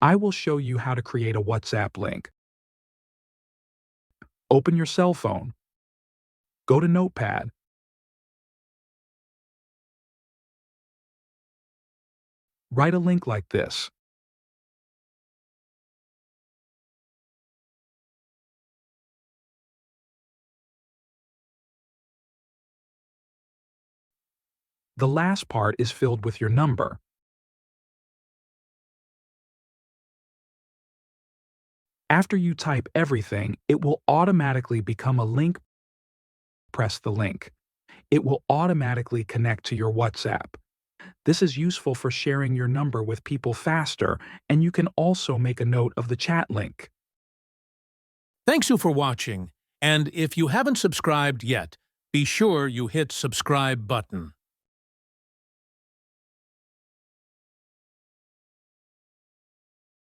I will show you how to create a WhatsApp link. Open your cell phone. Go to Notepad. Write a link like this. The last part is filled with your number. After you type everything, it will automatically become a link. Press the link. It will automatically connect to your WhatsApp. This is useful for sharing your number with people faster, and you can also make a note of the chat link. Thanks you for watching, and if you haven't subscribed yet, be sure you hit subscribe button.